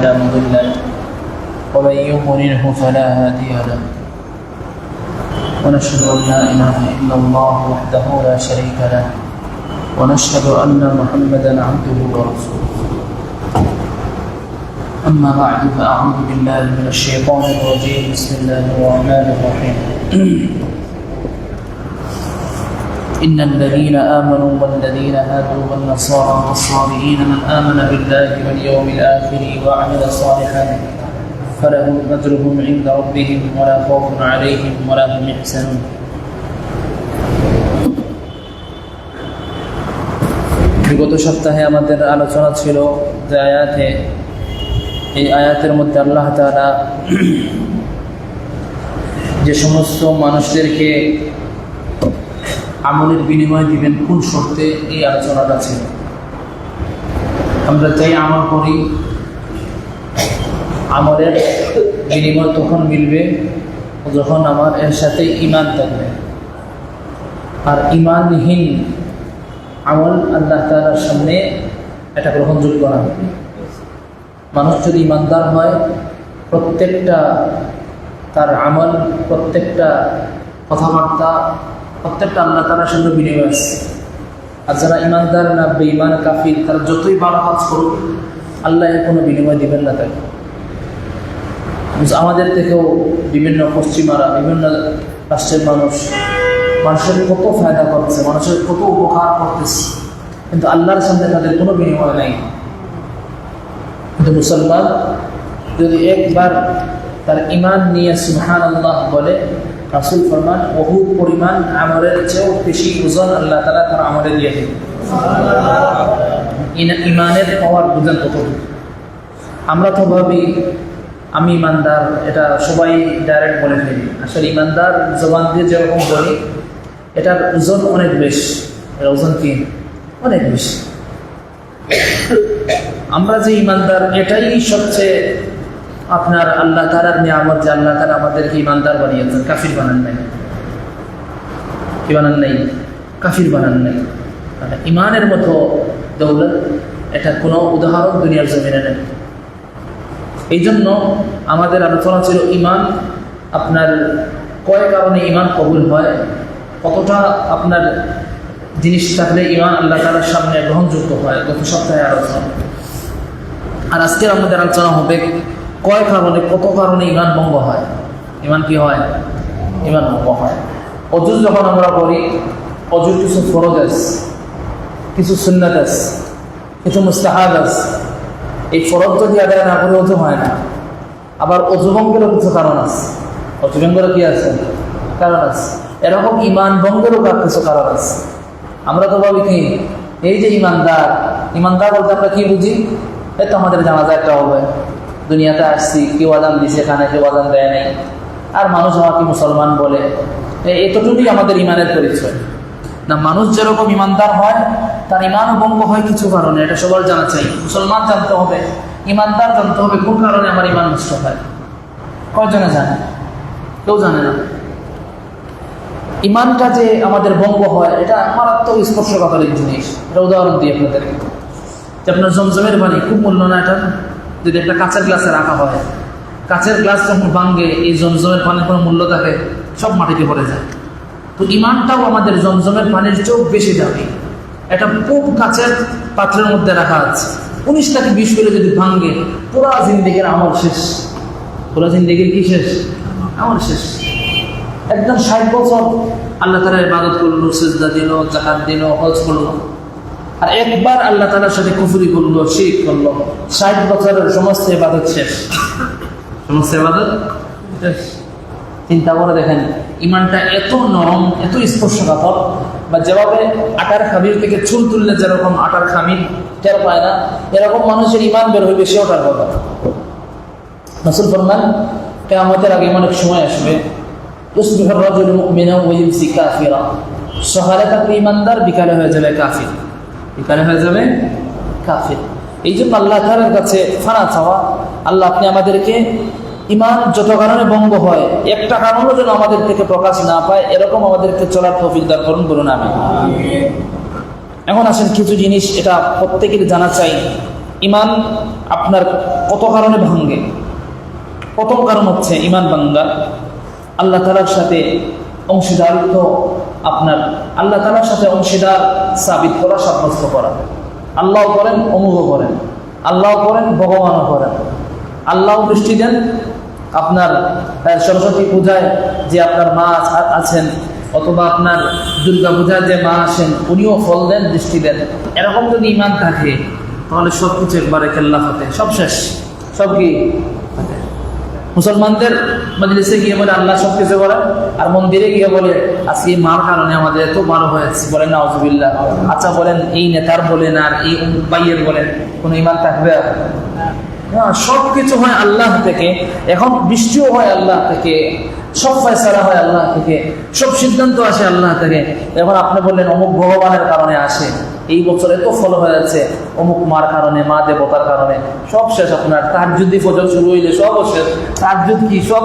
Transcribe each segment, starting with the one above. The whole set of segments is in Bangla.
فلا مضل له ومن يضلله فلا هادي له ونشهد أن لا إله إلا الله وحده لا شريك له ونشهد أن محمدا عبده ورسوله أما بعد فأعوذ بالله من الشيطان الرجيم بسم الله الرحمن الرحيم إن الذين آمنوا والذين هادوا والنصارى والصابئين من آمن بالله واليوم الآخر وعمل صالحا فلهم أجرهم عند ربهم ولا خوف عليهم ولا هم يحزنون বিগত সপ্তাহে আমাদের আলোচনা ছিল যে আয়াতে এই আয়াতের মধ্যে আল্লাহ তাআলা যে সমস্ত মানুষদেরকে আমলের বিনিময় দিবেন কোন শর্তে এই আলোচনাটা ছিল। আমরা যাই আমল করি আমলের বিনিময় তখন মিলবে যখন আমার এর সাথে ঈমান থাকবে, আর ঈমানহীন আমল আল্লাহ তাআলার সামনে এটা গ্রহণযোগ্য না। মানুষ যদি ঈমানদার হয় প্রত্যেকটা তার আমল প্রত্যেকটা কথাবার্তা প্রত্যেকটা আল্লাহ তাআলার সামনে বিনিময় আছে। আর যারা ঈমানদার না বেঈমান কাফির তারা যতই ভালো কাজ করুক আল্লাহ এর কোনো বিনিময় দিবেন না তাকে। আমাদের থেকেও বিভিন্ন পশ্চিমারা বিভিন্ন রাষ্ট্রের মানুষের কত ফায়দা করতেছে, মানুষের কত উপকার করতেছে, কিন্তু আল্লাহর সামনে তাদের কোনো বিনিময় নেই। কিন্তু মুসলমান যদি একবার তার ঈমান নিয়ে সুবহানাল্লাহ বলে, রাসূল ফরমান বহু পরিমাণ আমলের চেয়েও বেশি ওজন আল্লাহ তাআলা তার আমলে দিয়ে দেন। ঈমানের পাওয়ার বুঝেন কত। আমরা তো ভাবি আমি ঈমানদার, এটা সবাই ডাইরেক্ট বলে ফেলি। আসলে ঈমানদার জবান দিয়ে যেরকম বলি এটার ওজন অনেক বেশি। এর ওজন কি? অনেক বেশি। আমরা যে ঈমানদার এটাই সবচেয়ে আপনার আল্লাহ তাআলার নিয়ামত যে আল্লাহ তাআলা আমাদেরকে ঈমানদার বানিয়েছেন, কাফির বানান নাই। কি বানান নাই? কাফির বানান নাই। ঈমানের মতো দৌলত এটা কোনো উদাহরণ দুনিয়ার জমিনে নেই। এই জন্য আমাদের আলোচনা ছিল ঈমান আপনার কয় কারণে ঈমান কবুল হয়, কতটা আপনার জিনিস থাকলে ঈমান আল্লাহ তাআলার সামনে গ্রহণযোগ্য হয়, গত সপ্তাহে আলোচনা। আর আজকের আমাদের আলোচনা হবে কয় কারণে কত কারণে ঈমান ভঙ্গ হয়। ঈমান কি হয়? ঈমান ভঙ্গ হয়। অজু যখন আমরা করি অজুর কিছু ফরজ আছে, কিছু সুন্নাত আছে, কিছু মুস্তাহাব আছে। এই ফরজ যদি আদায় না করে অজু হয় না। আবার অজু ভঙ্গেরও কিছু কারণ আছে। অজু ভঙ্গেরও কি আছে? কারণ আছে। এরকম ঈমান ভঙ্গেরও কিছু কারণ আছে। আমরা তো ভাবি কি এই যে ঈমানদার, ঈমানদার বলতে আমরা কি বুঝি? এই তো আমাদের জানাজা একটা হবে, দুনিয়াতে আসছি, কেউ আযান দিছে এখানে, কেউ আযান দেয় নাই, আর মানুষ আমাকে মুসলমান বলে, এতটুকুই আমাদের ঈমানের পরিচয় না। মানুষ যেরকম ঈমানদার হয় তার ঈমানও ভঙ্গ হয় কিছু কারণে। এটা সবার জানা চাই। মুসলমান জানতে হবে, ঈমানদার জানতে হবে কোন কারণে আমার ঈমান নষ্ট হয়। কয়জনে জানে? কেউ জানে না। ঈমানটা যে আমাদের ভঙ্গ হয় এটা মারাত্মক স্পর্শকাতর জিনিস। এটা উদাহরণ দিই আপনাদেরকে। যে আপনার জমজমের পানি খুব মূল্য না, এটা যদি একটা কাঁচের গ্লাসে রাখা হয়, কাঁচের গ্লাস যখন ভাঙ্গে এই জমজমের পানির কোনো মূল্য থাকে, সব মাটিতে পড়ে যায়। তো ঈমানটাও আমাদের জমজমের পানির চেয়েও বেশি দামি। এটা খুব কাঁচের পাত্রের মধ্যে রাখা আছে, 19 থেকে 20 করে যদি ভাঙ্গে পুরা জিন্দেগির আমল শেষ। পুরা জিন্দেগির কি শেষ? আমল শেষ। একদম 60 বছর আল্লাহ তাআলার ইবাদত করলো, সিজদা দিল, যাকাত দিল, হজ করলো, আর একবার আল্লাহ তাআলার সাথে কুফরি করলো, শিরক করলো, 60 বছরের সমস্ত ইবাদত শেষ। সমস্ত ইবাদত শেষ। চিন্তা করে দেখেন ঈমানটা এত নরম, এত স্পর্শকাতর। বা যেভাবে আটার খামির থেকে চুল তুললে যেরকম আটার খামির টের পায় না, এরকম মানুষের ঈমান বের হইবে সে ওটার কথা। রাসূল ফরমান কিয়ামতের আগে এমন এক সময় আসবে, ইসবিহুর রাজুলু মুমিনান ওয়া ইউমসি কাফিরা। সকালে থাকবে ঈমানদার, বিকালে হয়ে যাবে কাফির। বিকালে হয়ে যাবে কাফির। এই জন্য আল্লাহ তাআলার কাছে ফানা চাওয়া, আল্লাহ আপনি আমাদেরকে ঈমান যত কারণে ভঙ্গ হয় একটা কারণও যেন আমাদের থেকে প্রকাশ না পায়, এরকম আমাদেরকে চলার তৌফিক দান করুন, বলুন আমিন। এখন আসেন কিছু জিনিস এটা প্রত্যেকের জানা চাই। ঈমান আপনার কত কারণে ভাঙ্গে। প্রথম কারণ হচ্ছে ইমান ভাঙ্গা, আল্লাহ তাআলার সাথে অংশীদারিত্ব, আপনার আল্লাহ তাআলার সাথে অংশীদার সাবিত করা, সাব্যস্ত করা। আল্লাহ করেন, অমুক করেন, আল্লাহ করেন, ভগবানও করেন। আল্লাহ দৃষ্টি দেন, আপনার সরস্বতী পূজায় যে আপনার মা আছেন, অথবা আপনার দুর্গা পূজায় যে মা আসেন, উনিও ফল দেন, দৃষ্টি দেন। এরকম যদি ইমান থাকে তাহলে সব কিছু একবারে কেল্লা হতে, সব শেষ, সব কি। মুসলমানদের মজলিসে গিয়ে বলে আল্লাহ সব কিছু করেন, আর মন্দিরে গিয়ে বলে আজকে এই মার কারণে আমাদের এত ভালো হয়েছে, বলেন নাউজুবিল্লাহ। আচ্ছা বলেন এই নেতার বলেন আর এই বাইয়ের বলেন, কোনো ইমান থাকবে? সব কিছু হয় আল্লাহ থেকে। এখন বৃষ্টিও হয় আল্লাহ থেকে, সব ফয়সালা হয় আল্লাহ থেকে, সব সিদ্ধান্ত আসে আল্লাহ থেকে। এখন আপনি বললেন অমুক ভগবানের কারণে আসে, এই বছর এত ফল হয়েছে, অমুক মার কারণে, মা দেবতার কারণে, সব শেষ। আপনার তাহাজ্জুদ ফজর শুরু হইলে সব শেষ। তাহাজ্জুদ কি সব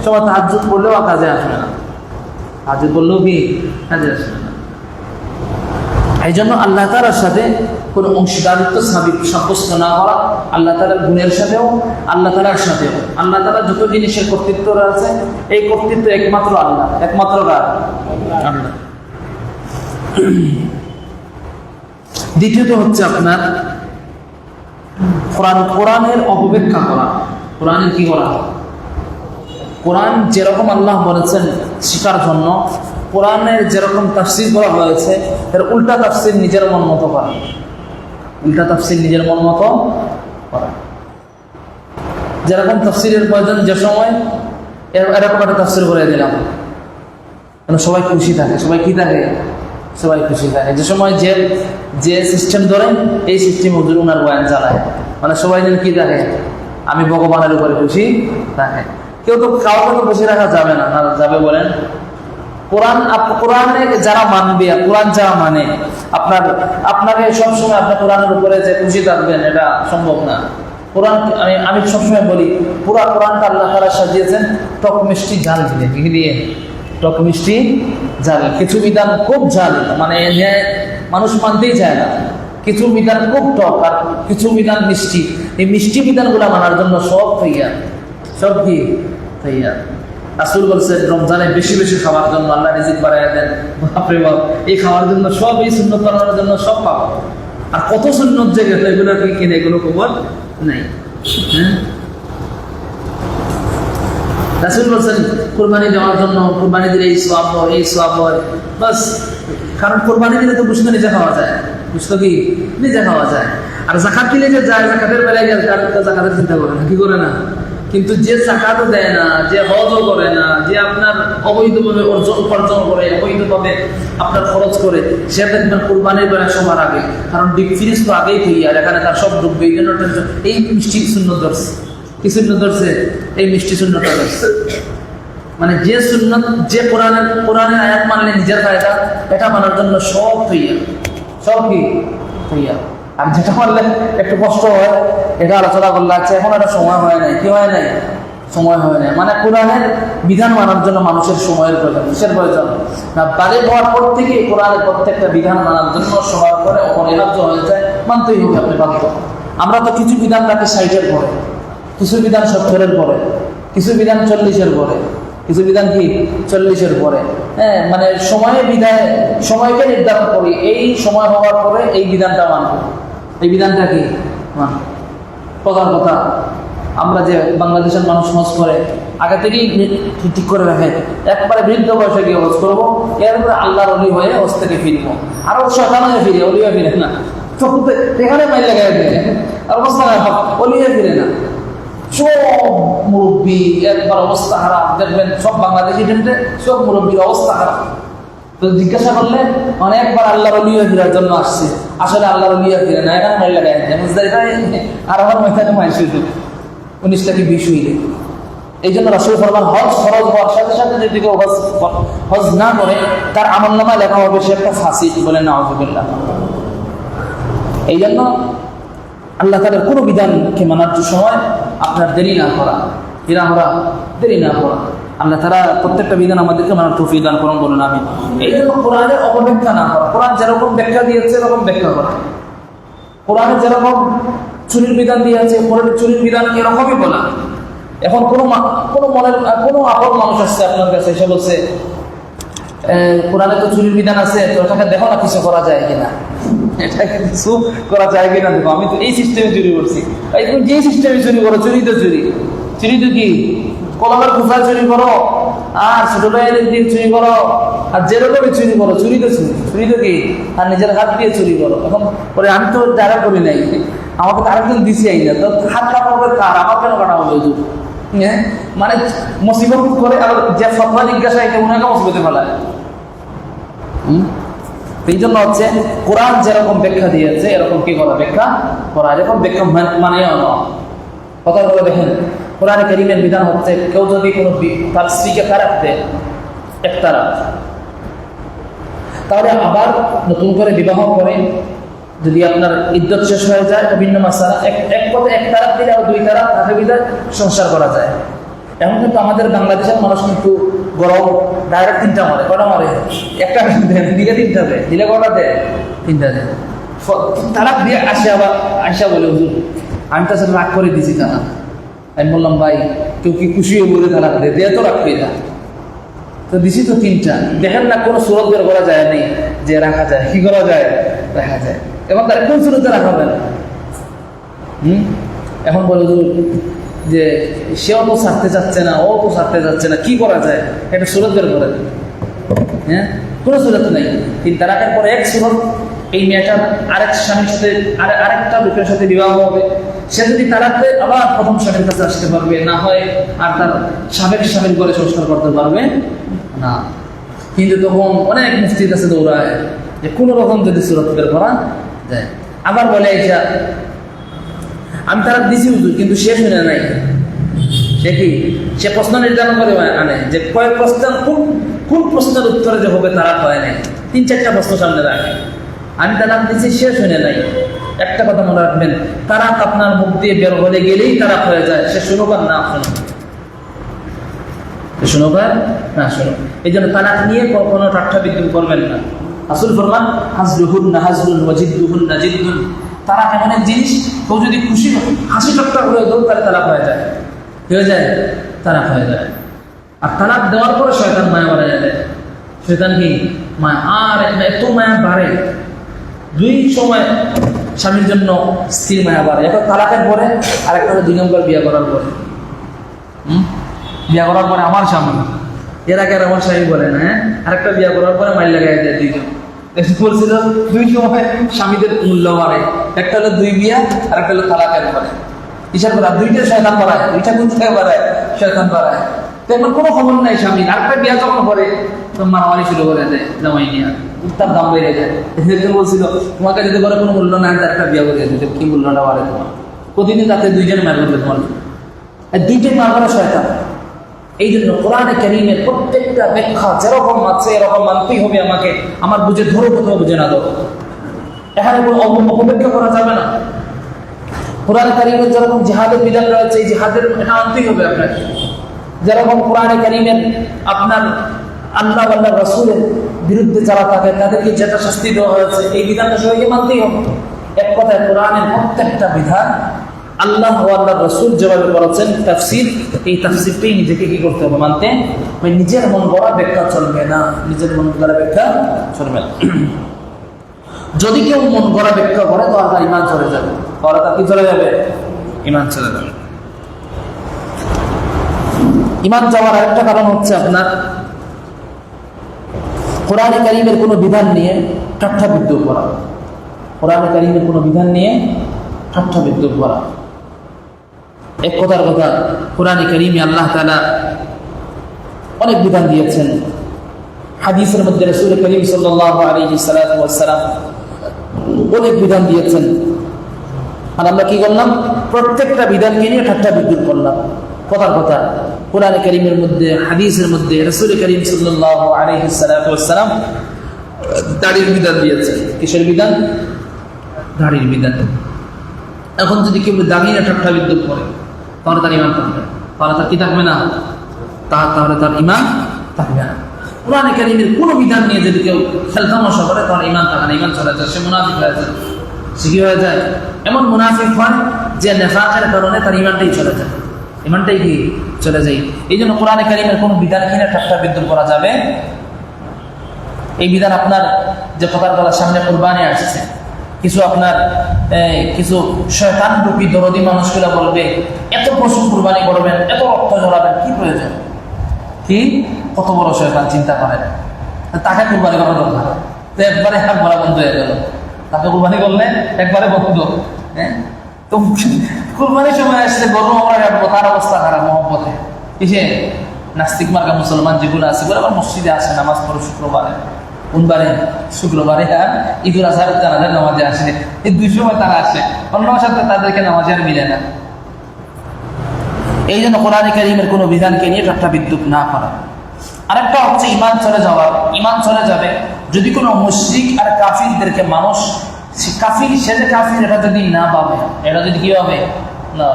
সময় তাহাজ্জুদ বললেও কাজে আসবে না, তাহাজ্জুদ বললেও কি কাজে আসবে না। এই জন্য আল্লাহ তাআলার সাথে কোনো অংশীদারিত্ব সাব্যস্ত না করা, আল্লাহ তাআলার গুণের সাথেও, আল্লাহ তাআলার সাথেও। আল্লাহ তাআলা যত জিনিসের কর্তৃত্ব রয়েছে, এই কর্তৃত্ব একমাত্র আল্লাহ, একমাত্র কার? আল্লাহ। দ্বিতীয়ত হচ্ছে আপনার কোরআনের অপব্যাখ্যা করা। কোরআনের কি করা? কোরআন যেরকম আল্লাহ বলেছেন শিকার জন্য, কোরআনের যেরকম তাফসীর করা হয়েছে, এর উল্টা তাফসীর নিজের মন মতো করা। উল্টা তাফসীর নিজের মন মতো করা। যেরকম তাফসীরের প্রয়োজন যে সময়, এরকম একটা তাফসীর করে দিলাম, কেন সবাই খুশি থাকে। সবাই কি থাকে? সবাই খুশি থাকে। যে সময় যে সিস্টেম ধরেন, এই সিস্টেম হুজুর উনার বয়ান চালায়, মানে সবাই যেন কি থাকে? আমি ভগবানের উপরে খুশি থাকে। কেউ তো কাউকে তো খুশি রাখা যাবে না, যাবে বলেন? কোরআনে যারা মানবে, কোরআন যারা মানে, আপনাকে সবসময় আপনার কোরআনের উপরে যে খুশি থাকবেন, এটা সম্ভব না। কোরআন আমি সবসময় বলি, পুরা কোরআনটা আল্লাহ তাআলা সাজিয়েছেন টক মিষ্টি ঝাল দিয়ে। কি দিয়ে? টক মিষ্টি ঝাল। কিছু বিধান খুব ঝাল, মানে মানুষ মানতেই চায় না। কিছু বিধান খুব টক, আর কিছু বিধান মিষ্টি। এই মিষ্টি বিধানগুলো মানার জন্য সব তৈয়ার, সব কি তৈয়ার। রাসূল বলছেন রমজানে বেশি বেশি খাওয়ার জন্য, আল্লাহ রিজিক বাড়াইয়া দেন। বাপরে বাপ, এই খাওয়ার জন্য সব, এই সুন্নত পালনের জন্য সব পাবো। আর কত সুন্নত যে গেল, এগুলো কি কিনে, এগুলো খবর নেই। রাসূল বলছেন কুরবানি দেওয়ার জন্য, কুরবানি দিলে এই সওয়াব হয়, এই সওয়াব হয়, বাস। কারণ কুরবানি দিলে তো বুঝতে নিজে খাওয়া যায়, বুঝতো কি নিজে খাওয়া যায়। আর জাকাত দিলে যে যায়, জাকাতের বেলায় গেলে তার জাকাতের চিন্তা করে না, কি করে না। কিন্তু যে জাকাতও দেয় না, যে হজও করে না, যে আপনার অবৈধভাবে উপার্জন করে, অবৈধভাবে আপনার খরচ করে, সে দেখবেন কুরবানির বেলা সবার আগে। কারণ ডিপ ফ্রিজ তো আগেই তৈরি, আর এখানে তার সব ঢুকবে। এই জন্য এই মিষ্টি সুন্নত ধরছে। কি সুন্নত ধরছে? এই মিষ্টি সুন্নতটা ধরছে। মানে যে সুন্নত, যে কোরআনের আয়াত মানলে নিজের ফায়দা, এটা মানার জন্য সব তৈরি, সব কি তৈরি। আর যেটা মানলে একটু কষ্ট হয়, এটা আলোচনা করলে আছে, এখন একটা সময় হয় নাই। কি হয় নাই? সময় হয় নাই। মানে কোরআনের বিধান মানার জন্য মানুষের সময়ের প্রয়োজন। কিসের প্রয়োজন? না, বাড়ি হওয়ার পর থেকে কোরআনের প্রত্যেকটা বিধান মানার জন্য সময় করে অপরিহার্য হয়ে যায়, মানতেই হবে, আপনি বাধ্য। আমরা তো কিছু বিধান রাখি 60-এর পরে, কিছু বিধান 70-এর পরে, কিছু বিধান 40-এর পরে, কিছু বিধান কি 40-এর পরে। হ্যাঁ, মানে সময়কে নির্ধারণ করি, এই সময় হওয়ার পরে এই বিধানটা মানব। এই বিধানটা কি মানব। প্রধান কথা, আমরা যে বাংলাদেশের মানুষ হজ করে আগে থেকেই ঠিক করে রাখে, একবারে বৃদ্ধ বয়সে গিয়ে হজ করবো, এরপরে আল্লাহর ওলি হয়ে হজ থেকে ফিরবো। আরো শয়তান হয়ে ফিরে, ওলি হয়ে ফিরে না, এখানে মাইল লাগাই ফিরে, আর অবস্থা ওলি হয়ে ফিরে না। সব মুরব্বী একবার অবস্থা খারাপ, দেখবেন সব বাংলাদেশি টেন্টে সব মুরব্বীর অবস্থা খারাপ। তো জিজ্ঞাসা করলে অনেকবার আল্লাহর ওলি হয়ে ফিরার জন্য আসছে, আসলে আল্লাহর ওলি হয়ে ফিরে না, এখানে মাইল লাগাই আর আমার ময়দানে মাইল শুধু 19টা কি 20 হইলে। এই জন্য রাসূল ফরমান, হজ ফরজ হওয়ার সাথে সাথে যদি কেউ হজ না করে, তার আমলনামায় লেখা হবে সে একটা ফাসিক। বলেন নাউযুবিল্লাহ। এই জন্য আল্লাহ তাআলার কোনো বিধানকে মানার সময় আপনার দেরি না করা, দেরি না করা। আল্লাহ তাআলা প্রত্যেকটা বিধান আমাদেরকে মানার তৌফিক দান করুন, বলুন আমিন। এই জন্য কোরআনের অপব্যাখ্যা না করা, কোরআন যেরকম ব্যাখ্যা দিয়েছে এরকম ব্যাখ্যা করা, কোরআনে যেরকম চুরির বিধান দিয়েছে, পরের চুরির বিধান এরকমই বলা। এখন কোনো মনের কোনো আপন মানুষ আসছে আপনার কাছে, এসে বলছে কোরআনে তো চুরির বিধান আছে, তো ওটাকে দেখো না কিছু করা যায় কিনা, এটাকে কিছু করা যায় কিনা দেখো, আমি তো এই সিস্টেমে চুরি করছি। তুমি যে সিস্টেমে চুরি করো, চুরি তো কি কলমের খোসা চুরি করো, আর ছোট ভাইয়ের দিয়ে চুরি করো, আর যেরকমই চুরি করো, চুরি তো কি, আর নিজের হাত দিয়ে চুরি করো। এখন পরে আমি তো যারা করি নাই, আমাকে তো আরেকজন দিছি না, তো হাত কাটা হবে কার, আমার কেন কাটা হবে? হ্যাঁ, মানে মুসিবত করে, আর যে ফতোয়া জিজ্ঞাসা এটা ওনাকে মুসিবতে ফেলায়। এই জন্য হচ্ছে কোরআন যেরকম ব্যাখ্যা দিয়েছে এরকম কি করা, ব্যাখ্যা করা, এরকম ব্যাখ্যা মানেও না। কথা বলে দেখেন, কোরআনে কারীমের বিধান হচ্ছে কেউ যদি কোনো তার স্ত্রীকে তালাক দেয় একতারা, তাহলে আবার নতুন করে বিবাহ করে, যদি আপনার ইদ্যত শেষ হয়ে যায় বিভিন্ন মাসালা, এক পথে এক তালাক দিলে আর দুই তালাক তাকে বিধায় সংসার করা যায়। এখন কিন্তু আমাদের বাংলাদেশের মানুষ কিন্তু গরম ডাইরেক্ট 3টা মারে, কটা মারে? একটা দিলে 3টা দেয়, দিলে কটা দেয়? 3টা দেয়। তালাক দিয়ে আসা বলে হুজুর আমি তার সাথে রাগ করে দিছি তালাক। আমি বললাম ভাই কেউ কি খুশি হয়ে বলে তালাক দিয়ে তো রাখবে না, তো দিছি তো 3টা। দেখেন না কোনো সুরত বের করা যায় নেই যে রাখা যায়, কি করা যায়? রাখা যায়। এবং তারা কোন সুরতে রাখাবেন? এখন বলে যে সেও তো ছাড়তে চাচ্ছে না, ও তো ছাড়তে চাচ্ছে না, কি করা যায়? একটা সুরত বের করে। হ্যাঁ, কোনো সুরত নেই। কিন্তু তালাকের পরে এক সুরত, এই মেয়েটার আরেক স্বামীর সাথে আরেকটা লোকের সাথে বিবাহ হবে, সে যদি তালাক দেয় আবার প্রথম স্বামীর কাছে আসতে পারবে না, হয় আর তার সাবেক স্বামীর করে সংস্কার করতে পারবে না। কিন্তু তখন অনেক মুফতির কাছে দৌড়ায় যে কোনো রকম যদি সুরত বের করা যায়। আবার বলে এটা আমি তালাক দিছি হুজুর, কিন্তু সে শুনে নাই। সে কি, সে প্রশ্ন নির্ধারণ করে আনে যে কয়েক প্রশ্ন, কোন প্রশ্নের উত্তরে যে হবে তালাক হয় নাই, 3-4টা প্রশ্ন সামনে রাখে। আমি তালাক দিচ্ছি, সে শুনে নাই। একটা কথা মনে রাখবেন, তালাক আপনার মুখ দিয়ে বের হলে গেলেই তালাক হয়ে যায়, সে শুনুক আর না শুনুক আর না শুনুক। এই জন্য তালাক নিয়ে কোনো ঠাট্টা বিদ্রুপ করবেন না। রাসূল ফরমান হাজলুহুন্না হাজলুন ওয়া জিদ্দুহুন্না জিদ্দুন, তালাক এমন এক জিনিস, কেউ যদি খুশি হাসি ঠাট্টা করে দৌড় তাহলে তালাক হয়ে যায়, তালাক হয়ে যায়। আর তালাক দেওয়ার পরে শয়তান মায়া বাড়ে যায়। শয়তান কি মায়া, আর এত মায়া বাড়ে, দুই সময় স্বামীর জন্য স্ত্রীর মায়া বাড়ে। একটা তালাকের পরে, আর একটা 2 নম্বর বিয়ে করার পরে। বিয়ে করার পরে আমার স্বামী, এর আগে আর আমার স্বামী বলে না, হ্যাঁ, আরেকটা বিয়ে করার পরে মাইল লাগাই দেয় 2 জন। বলছিল 2 সময় স্বামীদের মূল্য বাড়ে, একটা হলো 2 বিয়া, আর একটা হলো তালাকের পরে। হিসাব করা 2টা শয়তান বাড়ায়, 2টা কোন থেকে বাড়ায়? শয়তান বাড়ায়। তো এখন কোনো খবর নাই স্বামী, আরেকটা বিয়া যখন করে তো মারামারি শুরু করে দেয়, জামাই নিয়ে তার দাম বেড়ে যায়। বলছিল তোমাকে যদি বলে কোনো মূল্য না, একটা বিয়া করে দিতে, কি মূল্যটা বাড়ে তোমার? প্রতিদিন রাতে 2 জনে মার করবে তোমার, 2টাই মার করা শয়তান। এই জন্য কোরআনে কারীমের প্রত্যেকটা ব্যাখ্যা যেরকম আছে এরকম মানতেই হবে আমাকে। আমার বুঝে ধরো কোথাও বুঝে না ধরো, এখানে কোনো অপব্যাখ্যা করা যাবে না। কোরআনে কারীমের যেরকম জিহাদের বিধান রয়েছে, এই জিহাদের এটা আনতেই হবে আপনাকে। যেরকম কোরআনে কারীমের আপনার আল্লাহ আল্লাহ রাসূলের বিরুদ্ধে যারা থাকে তাদেরকে যেটা শাস্তি দেওয়া হয়েছে, এই বিধানটা সবাইকে মানতেই হবে। এক কথায় কোরআনের প্রত্যেকটা বিধান আল্লাহ ও আল্লাহ রাসূল যেভাবে করেছেন তাফসীর, এই তাফসীরটাই নিজেকে কি করতে হবে? মানতে। নিজের মন গড়া ব্যাখ্যা চলবে না, নিজের মন গড়া ব্যাখ্যা চলবে না। যদি কেউ মন গড়া ব্যাখ্যা করে তো তার ঈমান চলে যাবে, তাহলে তার কি চলে যাবে? ঈমান চলে যাবে। ঈমান যাওয়ার আরেকটা কারণ হচ্ছে আপনার কোরআনে কারীমের কোনো বিধান নিয়ে ঠাট্টা বিদ্রুপ করা। কোরআনে কারীমের কোনো বিধান নিয়ে ঠাট্টা বিদ্রুপ করা। এক কথার কথা, কোরআনে কারীমে আল্লাহ তাআলা অনেক বিধান দিয়েছেন। হাদিসের মধ্যে রাসূল করিম সাল্লাল্লাহু আলাইহি ওয়াসাল্লাম অনেক বিধান দিয়েছেন। আর আমরা কি করলাম? প্রত্যেকটা বিধানকে নিয়ে ঠাট্টা বিদ্রুপ করলাম। কথার কথা, কোরআনে কারীমের মধ্যে, হাদিসের মধ্যে রাসূল করিম সাল্লাল্লাহু আলাইহি ওয়াসাল্লাম দাড়ির বিধান দিয়েছেন। কিসের বিধান? দাড়ির বিধান। এখন যদি কেউ দাড়ি না ঠাট্টা বিদ্রুপ করে তাহলে তার ঈমান থাকবে, তাহলে তার কি থাকবে না? তাহলে তার ঈমান থাকবে না। কোরআনে কারীমের কোনো বিধান নিয়ে যদি কেউ খেলতামাশা করে তাহলে ঈমান থাকে না, ঈমান চলে যায়, সে মুনাফিক হয়ে যায়। সে কি হয়ে যায়? এমন মুনাফিক হয় যে নেফাকের কারণে তার ইমানটাই চলে যায়, ইমানটাই কি চলে যায়। এই জন্য কোরআনে কারিমের কোনো বিধান কিনে ঠাট্টা বিদ্রুপ করা যাবে। এই বিধান আপনার যে কথার বলার সামনে কুরবানি আসছে, কিছু আপনার কিছু শয়তান রূপী দরদি মানুষগুলো বলবে এত পশু কুরবানি করবেন, এত রক্ত ঝরাবেন, কি প্রয়োজন? কি কত বড় শয়তান চিন্তা করেন, তাকে কুরবানি করার দরকার তো একবারে হাত ভরা বন্ধ হয়ে গেল। তাকে কুরবানি করলে একবারে বন্ধ। হ্যাঁ, তো কুরবানির সময় আসলে গরু আমরা তার অবস্থা খারাপ মহব্বতে কিসে নাস্তিক মার্কা মুসলমান যেগুলো আছে বলে আবার মসজিদে আসে নামাজ পড়ে শুক্রবারে, কোনবারে শুক্রবারে আর ঈদুল আজহার জানাজার নামাজে আসে, এই দুই সময় তারা আসে, অন্য সাথে তাদেরকে নামাজে আর মিলে না। এই জন্য কোরআনে কারীমের কোনো বিধানকে নিয়ে ঠাট্টা বিদ্রুপ না করা। আরেকটা হচ্ছে ইমান চলে যাওয়া। ইমান চলে যাবে যদি কোনো মুশরিক আর কাফিরদেরকে মানুষ কাফির, সে যে কাফির এটা যদি না পাবে, এটা যদি কি হবে না,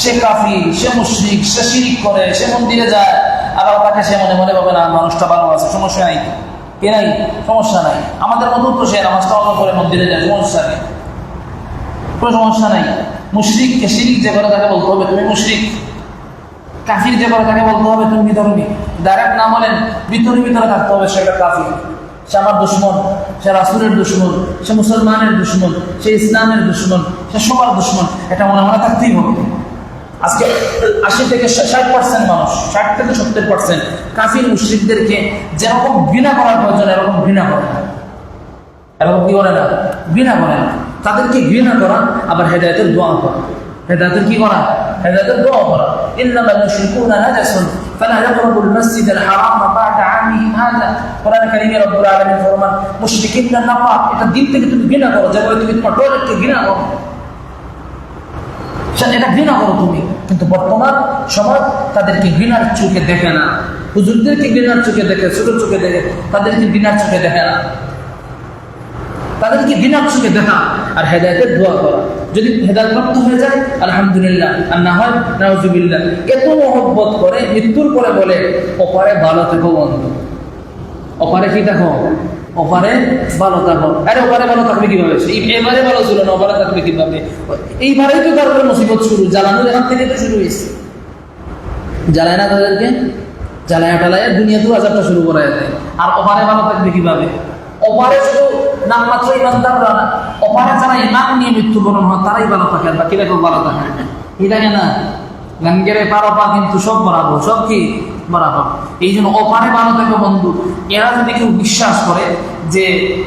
সে কাফির, সে মুশরিক, সে শিরিক করে, সে মন্দিরে যায়, আবার তাকে সে মনে মনে ভাবে না মানুষটা ভালো আছে, সমস্যা নাই, কে নাই, সমস্যা নাই, আমাদের মতো তো সে নামাজটা অন্য করে মন্দিরে যায়, সমস্যা নেই, কোনো সমস্যা নাই। মুশরিককে শিরিক যে করে তাকে বলতে হবে তুমি মুশরিক, কাফির যে করে তাকে বলতে হবে তুমি বিধর্মী। ডাইরেক্ট না বলেন, ভিতরে ভিতরে থাকতে হবে সেটা কাফির, সে আমার দুশ্মন, সে রাসূলের দুশ্মন, সে মুসলমানের দুশ্মন, সে ইসলামের দুশ্মন, সে সবার দুশ্মন, এটা মনে মনে থাকতেই হবে। আজকে 80 থেকে 60% মানুষ, 60 থেকে 70% কাফির মুশরিকদেরকে যেরকম ঘৃণা করার প্রয়োজন এরকম ঘৃণা করে না, এরকম কি করে না, ঘৃণা করে না। তাদেরকে ঘৃণা করা আবার হেদায়েতের দোয়া করা, হেদায়েতের কি করা, হেদায়েতের দোয়া করা। ইন্নামাল মুশরিকুনা নাজাসুন ফালা ইয়াকরাবুল মাসজিদাল হারাম বা'দা আমিহিম হাযা। কোরআনে কারীমে রব্বুল আলামিন ফরমান মুশরিকিনরা নাপাক, এটা দিল থেকে তুমি ঘৃণা করো, যেমন তুমি তোমার টয়লেটকে ঘৃণা করো, এটা ঘৃণা করো তুমি। কিন্তু বর্তমান সমাজ তাদেরকে ঘৃণার চোখে দেখে না, হুজুরদেরকে ঘৃণার চোখে দেখে, ছোট চোখে দেখে, তাদেরকে ঘৃণার চোখে দেখে না, তাদেরকে ঘৃণার চোখে দেখা আর হেদায়েতের দোয়া করা। যদি হেদায়েতপ্রাপ্ত হয়ে যায় আলহামদুলিল্লাহ, আর না হয় নাউজুবিল্লাহ। এত মহব্বত করে মৃত্যুর পরে বলে ওপারে ভালো থেকো বন্ধু, ওপারে কি দেখো, ওপারে ভালো থাকো। আরে ওপারে ভালো থাকবে কিভাবে, এবারে ভালো ছিল না, ওপারে থাকবে কিভাবে? এইবারেই তো তার উপরে মুসিবত শুরু, জ্বালানো এখান থেকে তো শুরু হয়েছে। জ্বালায় না তাদেরকে, জ্বালায় টালায় দুনিয়াতেও আজাবটা শুরু করা যায়। আর ওপারে ভালো থাকবে কিভাবে? ওপারে শুধু নামমাত্র ইমানদাররা না, ওপারে যারা ইমান নিয়ে মৃত্যুবরণ হয় তারাই ভালো থাকে, আর বাকিরা কেউ ভালো থাকে কি থাকে না। গানগেরে পারাপা কিন্তু সব বরাবর, সব কি বরাবর। এই জন্য ওপারে ভালো থাকে বন্ধু। এরা যদি কেউ বিশ্বাস করে যে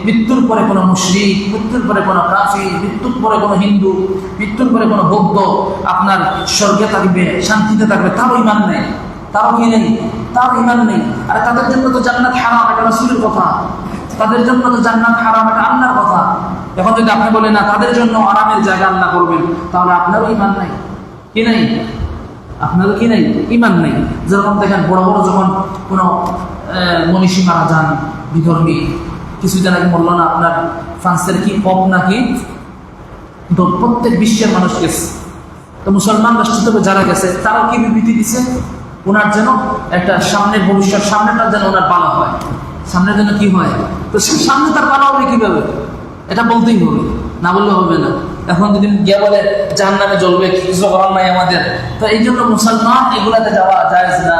মৃত্যুর পরে কোনো মুশরিক, মৃত্যুর পরে কোনো কাফির, মৃত্যুর পরে কোনো হিন্দু, মৃত্যুর পরে কোনো বৌদ্ধ আপনার স্বর্গে থাকবে, শান্তিতে থাকবে, তারও ইমান নেই, তারও কি নেই, তার ইমান নেই। আর তাদের জন্য তো জান্নাত হারাম, এটা রাসূলের কথা। তাদের জন্য তো জান্নাত হারাম, এটা আল্লাহর কথা। এখন যদি আপনি বলেন না তাদের জন্য আরামের জায়গা আল্লাহ করবেন, তাহলে আপনারও ইমান নাই, কি নাই, আপনারও কি নাই, ইমান নেই। যেরকম দেখেন বড় বড় যখন কোনো মনীষী মারা যান, বিধর্মী, কিছুদিন আগে বললো না আপনার ফ্রান্সের কি পপ নাকি, তো প্রত্যেক বিশ্বের মানুষ গেছে, তো মুসলমান রাষ্ট্র যারা গেছে তারাও কি বিবৃতি দিছে, ওনার যেন একটা সামনের ভবিষ্যৎ, সামনেটা যেন ওনার ভালো হয়, সামনের জন্য কি হয়। তো সামনে তার ভালো হবে কিভাবে, এটা বলতেই হবে, না বললে হবে না। এখন যদি গিয়ে বলে জাহান্নামে জ্বলবে, কিছু করার নাই আমাদের, তো এই জন্য মুসলমান এগুলাতে যাওয়া জায়েজ না।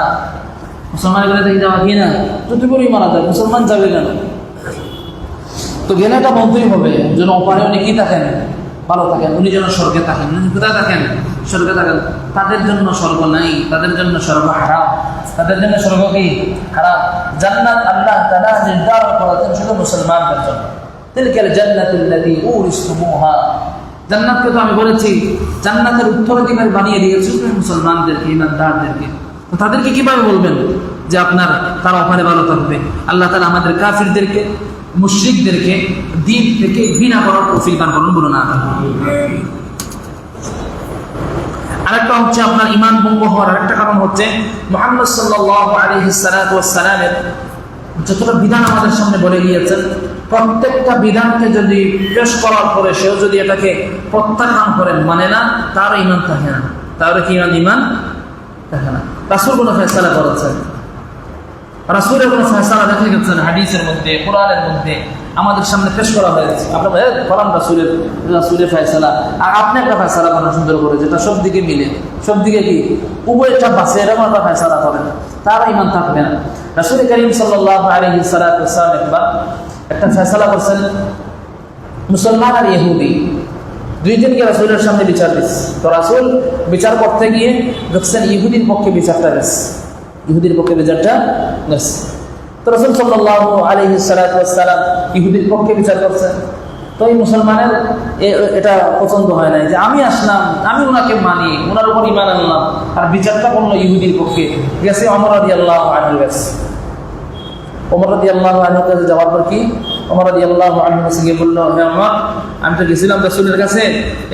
মুসলমান এগুলাতে যাওয়া কি না, যদি করেই মারা যায় মুসলমান যাবে কেন? তো গেলে এটা বলতেই হবে যেন ওপারে উনি কি থাকেন, ভালো থাকেন, উনি যেন স্বর্গে থাকেন। উনি কোথায় থাকেন, স্বর্গে থাকেন। তাদের জন্য স্বর্গ নাই, তাদের জন্য স্বর্গ হারাম, তাদের জন্য স্বর্গ কি হারাম। জান্নাত আল্লাহ তাআলা নির্ধারণ করেছেন শুধু মুসলমানদের জন্য। তিলকাল জান্নাতুল্লাতী উরিসতুমুহা, জান্নাতকে তো আমি বলেছি জান্নাতের উত্তরাধিকারী বানিয়ে দিয়েছি মুসলমানদেরকে, ইমানদারদেরকে। তো তাদেরকে কিভাবে বলবেন যে আপনার তারা ওখানে ভালো থাকবে? আল্লাহ তাআলা আমাদের কাফিরদেরকে, মুশরিকদেরকে দ্বীন থেকে ঘৃণা করার তৌফিক দান করুন, বলুন না। আরেকটা হচ্ছে আপনার ঈমান ভঙ্গ হওয়ার আরেকটা কারণ হচ্ছে মুহাম্মদ সাল্লাল্লাহু আলাইহি ওয়াসাল্লামের যতটা বিধান আমাদের সামনে বলে গিয়েছেন, প্রত্যেকটা বিধানকে যদি পেশ করার পরে সেও যদি এটাকে প্রত্যাখ্যান করেন, মানে না, তার ঈমান থাকে না, তাহলে কি ঈমান থাকে না। রাসূল কোনো ফয়সালা করেছেন, রাসূলের কোনো ফয়সালা দেখা গেছে হাদিসের মধ্যে, কোরআনের মধ্যে, আমাদের সামনে পেশ করা হয়েছে, আপনারা ফরান রাসূলের ফয়সালা, আর আপনি একটা ফয়সালা করেন সুন্দর করে, যেটা সব দিকে মিলে, সব দিকে কি উভয়টা বাসে, এরকম একটা ফয়সালা করেন, তারা ইমান থাকবে না। রাসূল করিম সাল্লাল্লাহু আলাইহি ওয়াসাল্লাম একবার একটা ফয়সালা করছেন, মুসলমান আর ইহুদি দুইজনকে রাসূলের সামনে বিচার দিচ্ছে। তো রাসূল বিচার করতে গিয়ে দেখছেন ইহুদির পক্ষে বিচারটা গেছে, ইহুদির পক্ষে বিচারটা গেছে। তো রাসূল সাল্লাল্লাহু আলাইহি ওয়াসাল্লাম ইহুদির পক্ষে বিচার করছেন। তো এই মুসলমানের এটা পছন্দ হয় না যে আমি আসলাম, আমি ওনাকে মানি, ওনার উপর ঈমান আনলাম, আর বিচারটা করলো ইহুদির পক্ষে। গেছে ওমর রাদিয়াল্লাহু আনহু কাছে। ওমর রাদিয়াল্লাহু আনহুর কাছে যাওয়ার পর কি ওমর রাদিয়াল্লাহু আনহু গিয়ে বলল, হে ওমর, আমি তো গেছিলাম রাসূলের কাছে,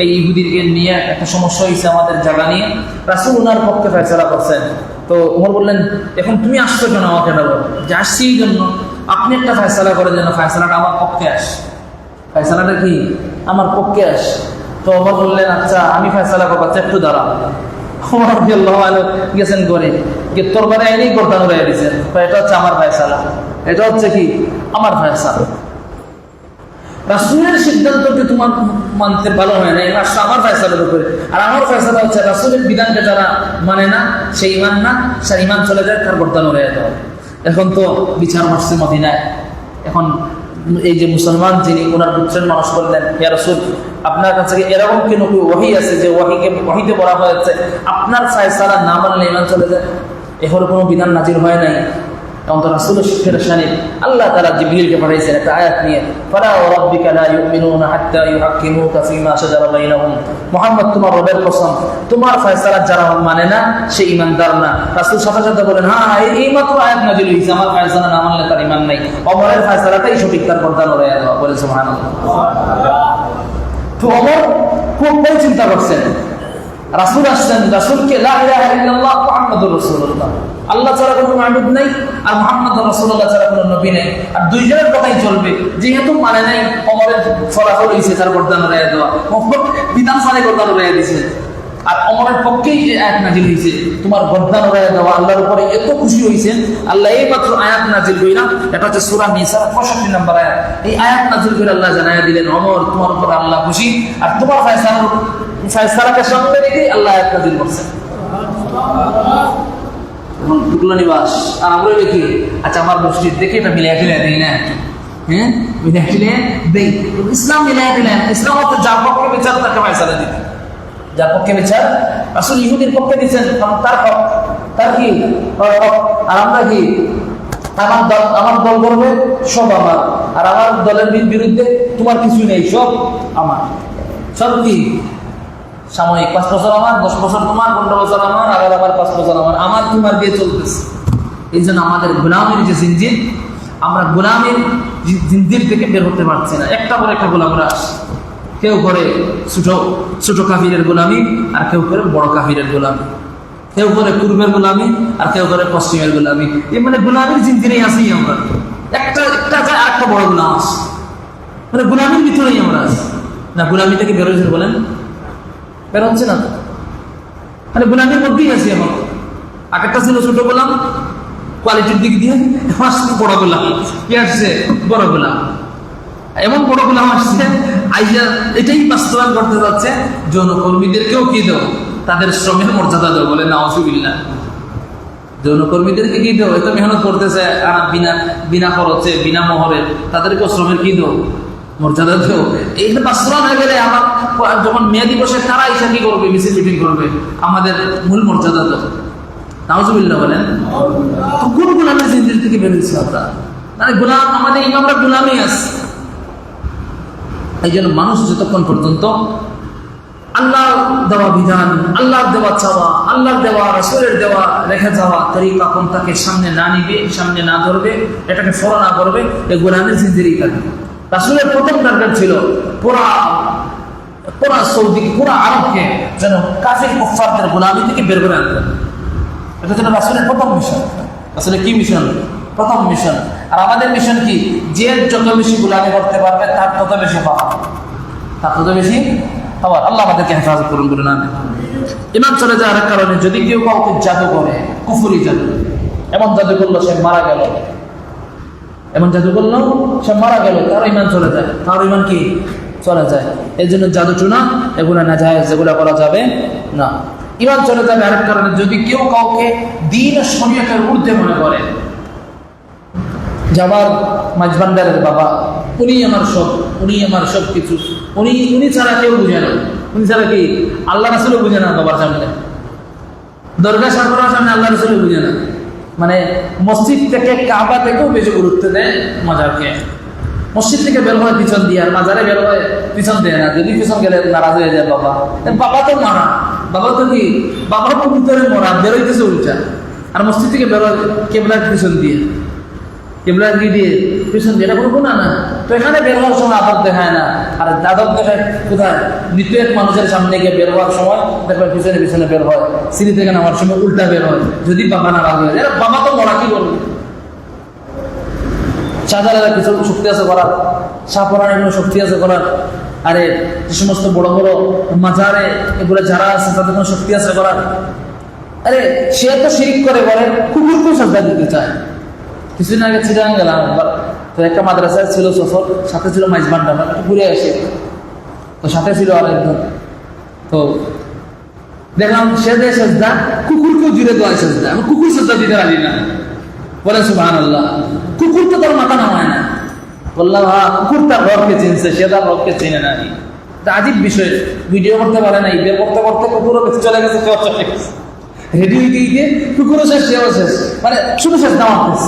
এই ইহুদিকে নিয়ে একটা সমস্যা হয়েছে আমাদের জায়গা নিয়ে, রাসূল ওনার পক্ষে ফয়সালা করছেন। তো ওমর বললেন, এখন তুমি আসছো কেন আমাকে বলো? যে আসছি এই জন্য, আপনি একটা ফয়সালা করার জন্য, ফয়সালাটা আমার পক্ষে আস, ফয়সালাটা কি আমার পক্ষে আস। তো ওমর বললেন, আচ্ছা আমি ফয়সালা করবো, একটু দাঁড়া। ওমর রাদিয়াল্লাহু আনহু গেছেন করে যে তরবারি এনেই গর্দান উড়াইয়া দিয়েছেন, এটা হচ্ছে আমার ফয়সালা, এটা হচ্ছে কি আমার ফয়সালা। রাসূলের সিদ্ধান্তকে তোমার মানতে ভালো হয় না, এটা আমার ফয়সালার উপরে, আর আমার ফয়সালা হচ্ছে রাসূলের বিধানকে যারা মানে না, সেই ইমান না, সে ইমান চলে যায়, তার গর্দান উড়াইয়া দেওয়া। এখন তো বিচার মাসছে মদিনায়। এখন এই যে মুসলমান যিনি ওনার পুত্রের মানুষ করলেন, ইয়া রাসূল, আপনার কাছে এরকম কেন ওহী আছে যে ওহীতে বলা হয়েছে আপনার ফয়সালা না মানলে ঈমান চলে যায়? এর কোনো বিধান নাজিল হয় নাই। তখন তো রাসূলের পেরেশানি, আল্লাহ তাআলা জিবরিলকে পাঠাইছেন একটা আয়াত নিয়ে, ফালা ওয়া রাব্বিকা লা ইউমিনুনা হাত্তা ইউহাক্কিমুকা ফীমা শাজারা বাইনাহুম। মুহাম্মদ, তোমার রবের কসম, তোমার ফয়সালা যারা মানে না সে ঈমানদার না। রাসূল সাথে সাথে বলেন, হ্যাঁ এই মাত্র আয়াত নাজিল হয়েছে, আমার ফয়সালা না মানলে তার ঈমান নাই। ওমরের ফয়সালাটাই সঠিক, তার গর্দান উড়াইয়া দেওয়া। বলে সুবহানাল্লাহ। তো ওমর খুব চিন্তা করছেন, রাসূল আসছেন, রাসূলকে লা ইলাহা ইল্লাল্লাহ মুহাম্মাদুর রাসূলুল্লাহ, আল্লাহ ছাড়া কোনো মাবুদ নাই আর মুহাম্মদ রাসূলুল্লাহ ছাড়া কোনো নবী নাই, আর দুইজনের কথাই চলবে। যেহেতু মানে নাই, ওমরের ফলাফল হইছে তার গর্দান উড়াইয়া দেওয়া। ওমর বিধান ছাড়াই গর্দান উড়াইয়া দিয়েছে, আর ওমরের পক্ষেই এই আয়াত নাজিল হয়েছে, তোমার গর্দান উড়াইয়া দেওয়া। আল্লাহর উপরে এত খুশি হয়েছেন, আল্লাহ এই মাত্র আয়াত নাজিল কইরা, এটা হচ্ছে সূরা নিসা 65 নম্বর আয়াত। এই আয়াত নাজিল করে আল্লাহ জানাইয়া দিলেন, ওমর তোমার উপর আল্লাহ খুশি, আর তোমার ফয়সালাকে সামনে রেখে আল্লাহ আয়াত নাজিল করছেন। নিবাস আর আমরা দেখি, আচ্ছা আমার মসজিদ দেখে এটা মিলিয়ে ফেলে দেই না, হ্যাঁ মিলিয়ে ফেলে দেই। ইসলাম মিলিয়ে ফেলেন, ইসলাম হচ্ছে যার পক্ষে বিচার তাকে ফয়সালা দিতে, যার পক্ষে বিচার। রাসূল ইহুদির পক্ষে দিচ্ছেন, তার হক, তার কি হক। আর আমরা কি, আমার দল করবে সব আমার, আর আমার দলের বিরুদ্ধে তোমার কিছু নেই, সব আমার। সব কি সাময়িক, 5 বছর আমার, 10 বছর তোমার, 15 বছর আমার, আর আবার 5 বছর আমার তোমার দিয়ে চলতেছে। এই জন্য আমাদের গোলামের যে জিনজির, আমরা গোলামের জিনজির থেকে বের হতে পারছি না। একটা পর একটা গোলামরা আসে, কেউ করে ছোট কাফিরের গোলামি, আর কেউ করে বড় কাফিরের গোলামি, কেউ করে পূর্বের গোলামি, আর কেউ করে পশ্চিমের গোলামি। এই মানে গোলামের জিনজিরেই আছি আমরা, একটা যায় আরেকটা বড় গোলাম আসে, মানে গোলামির ভিতরেই আমরা আছি না। গোলামি থেকে বের হয়েছে বলেন, বের হচ্ছে না, মানে গোলামের মধ্যেই আছি এখন। আগেরটা ছিল ছোট গোলাম কোয়ালিটির দিক দিয়ে, আসছে বড় গোলাম। কি আসছে? বড় গোলাম। এমন বড় গোলাম আসছে, আইয়া এটাই বাস্তবায়ন করতে যাচ্ছে, যৌনকর্মীদেরকেও কি দাও, তাদের শ্রমের মর্যাদা দাও। বলে নাউজুবিল্লাহ। যৌনকর্মীদেরকে কি দাও, এত মেহনত করতেছে, আর বিনা খরচে বিনা মোহরে, তাদেরকেও শ্রমের কি দাও, মর্যাদা দেও। এইটা বাস্তবায়ন হয়ে গেলে আমার যখন মেয়ে দিবসে তারা এসে কি করবে, মিছিল মিটিং করবে, আমাদের মূল মর্যাদা দাও। নাউজুবিল্লাহ বলেন। তো কোন গোলামের জিন্দির থেকে বেরিয়েছি আমরা? মানে গোলাম, আমাদের ইমামরা গোলামই আছে। এই জন্য মানুষ যতক্ষণ পর্যন্ত আল্লাহ দেওয়া বিধান, আল্লাহর দেওয়া চাওয়া, আল্লাহর দেওয়া, রাসূলের দেওয়া রেখে যাওয়া তরিকা কোনটাকে সামনে না নিবে, সামনে না ধরবে, এটাকে ফলো না করবে, এই গোলামের জিন্দিরই থাকবে। রাসূলের প্রথম টার্গেট ছিল পুরা সৌদি, পুরা আরবকে যেন কাফির কুফফারদের গোলামি থেকে বের করে আনতেন। এটা ছিল রাসূলের প্রথম মিশন। আসলে কি মিশন? প্রথম মিশন। আর আমাদের মিশন কি? যে যত বেশি গোলামি করতে পারবে তার তত বেশি পাওয়া, তার তত বেশি পাওয়া। আল্লাহ আমাদেরকে হেফাজত করুন বলে না। ইমান চলে যাওয়ার কারণে যদি কেউ কাউকে জাদু করে, কুফরি জাদু, এমন জাদু করলো সে মারা গেল, এমন জাদু করলো সে মারা গেল, তার ইমান চলে যায়, তার ইমান কি চলে যায়। এই জন্য জাদু টুনা এগুলো না যায়, যেগুলো করা যাবে না। ইমান চলে যাবে আরেক কারণে, যদি কেউ কাউকে দিন ও শরীয়তের ঊর্ধ্বে মনে করে, যে আমার মাঝভান্ডারের বাবা, উনি আমার সব, উনি আমার সব কিছু, উনি ছাড়া কেউ বুঝে না, উনি ছাড়া কি আল্লাহ রাসূলও বুঝে না, বাবার সামনে দরগা সাগরের সামনে আল্লাহ রাসূলও বুঝে না। মানে মসজিদ থেকে কাবা থেকেও বেশি গুরুত্ব দেয় মাজারকে। মসজিদ থেকে বের হয় পিছন দিয়ে, আর মাজারে বের হয় পিছন দেয় না। যদি পিছন গেলে নারাজ হয়ে যায় বাবা, বাবা তো মারা, বাবা তো কি, বাবা তো ভিতরে মরা, বেরোইতেছে উল্টা। আর মসজিদ থেকে বের হয় কেবলার পিছন দিয়ে, কেবলার কি দিয়ে, পিছন দিয়ে, এটা কোনো গুনাহ না। তো এখানে বের হওয়ার সময় আদব দেখায় না, আর আদব দেখায় কোথায়? মৃত্যু এক মানুষের সামনে গিয়ে বের হওয়ার সময় দেখবেন পিছনে পিছনে বের হয়, সিঁড়ি থেকে নামার সময় উল্টা বের হয়, যদি বাবা নারাজ হয়ে যায়। বাবা তো মরা, কি করবে? শাহজালালের কিছু শক্তি আছে করার, শাহপরানের কোনো শক্তি আছে করার? আরে যে সমস্ত বড় বড় মাজারে এগুলো যারা আছে তাদের কোনো শক্তি আছে করার? আরে সে তো শিরিক করে বলে কুকুরকেও সাজদা দিতে চায়। কিছুদিন আগে চিটাগাং গেলাম, তো একটা মাদ্রাসায় ছিল সফর, সাথে ছিল মাইজবান্ডা, একটু ঘুরে আসে, তো সাথে ছিল আরেকজন। তো দেখলাম সে দেয় সাজদা, কুকুরকেও জুড়ে দেওয়া সাজদা। আমি কুকুর সাজদা দিতে পারি না, বলে সুবহানাল্লাহ। কুকুর তো তার মাথা নামায় না। বললাম হ্যাঁ, কুকুর তার রবকে চিনছে, সে তার রবকে চিনে না। আজীব বিষয়, ভিডিও করতে পারে নাই, বের করতে করতে কুকুরও চলে গেছে, কেউ চলে গেছে, রেডি হইতে হইতে কুকুরও শেষ, সেও শেষ, মানে শুধু শেষ নামাজ শেষ।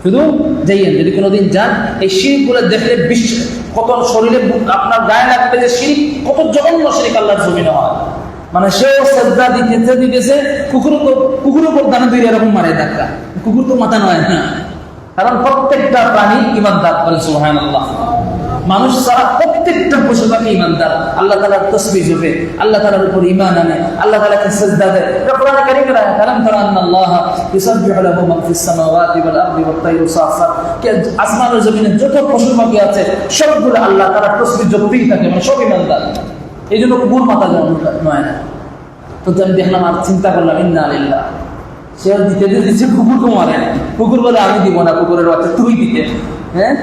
শুধু যাইয়েন, যদি কোনোদিন যান এই শিরকগুলো দেখলে বিশ্ব কত শরীরে আপনার গায়ে লাগবে যে শিরিক, কত জঘন্য শিরিক আল্লাহর জমিনে হয়। মানে সেও সাজদা দিতেছে, কুকুর উপর দানা দিয়ে এরকম মারে ধাক্কা। কুকুর তো মাথা নয় না, কারণ প্রত্যেকটা প্রাণী ইমানদার, বলে সুবহানাল্লাহ। মানুষ ছাড়া প্রত্যেকটা পশু পাখি ইমানদার, আল্লাহ তাআলার তাসবিহ জপে, আল্লাহ তাআলার উপর ঈমান আনে, আল্লাহ তাআলাকে সিজদা দেয়। এটা কোরআনে কারীমের আয়াত, আলাম তারা আন্নাল্লাহা ইউসাব্বিহু লাহু মা ফিস সামাওয়াতি ওয়াল আরদি ওয়াত তায়রু সাফফাত। আসমান ও জমিনে যত পশু পাখি আছে সবগুলো আল্লাহ তাআলার তাসবিহ জপতেই থাকে, মানে সব ইমানদার। এই জন্য কুকুর মাথা নয় না। তো আমি দেখলাম আর চিন্তা করলাম, ইন্না লিল্লাহ, সে দিতে দিচ্ছে, কুকুরকে মারে। কুকুর বলে আমি দিব না, কুকুরের বাচ্চা তুই দিতে। হ্যাঁ,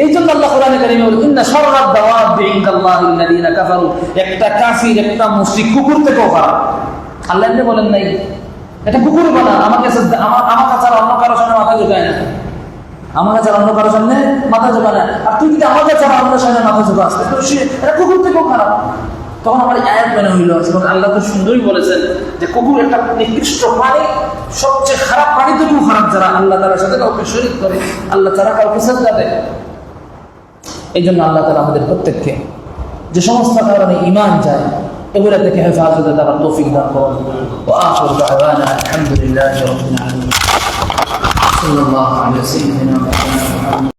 এই জন্য আল্লাহ কোরআনে কারীমে বলেন, ইন্না শাররাদ দাওয়াবি ইনদাল্লাহিল্লাযীনা কাফারু। একটা কাফির, একটা মুশরিক কুকুর থেকেও খারাপ। আল্লাহ এমনি বলেন নাই, এটা কুকুর বানা, আমাকে আমাকে ছাড়া অন্য কারো সামনে মাথা ঝুঁকায় না, আমাকে ছাড়া অন্য কারো সামনে মাথা ঝুঁকায় না। আর তুই যদি আমাকে ছাড়া অন্য সামনে মাথা ঝুঁকাস, এটা কুকুর থেকেও খারাপ। তখন আমার আয়াত মনে হইল, আল্লাহ তো সুন্দরই বলেছেন যে কুকুর একটা নিকৃষ্ট প্রাণী, সবচেয়ে খারাপ প্রাণী তো খুব খারাপ, যারা আল্লাহ তাআলার সাথে কাউকে শরীক করে, আল্লাহ তাআলা কাউকে সাজদা দেয়। এই জন্য আল্লাহ তাআলা আমাদের প্রত্যেককে যে সমস্ত কারণে ঈমান যায় এগুলা থেকে হেফাজতে তারা তৌফিক দান করুন। ওয়া আখিরু দাওয়ানা আলহামদুলিল্লাহি রাব্বিল আলামিন। সাল্লাল্লাহু আলাইহি ওয়া সাল্লাম।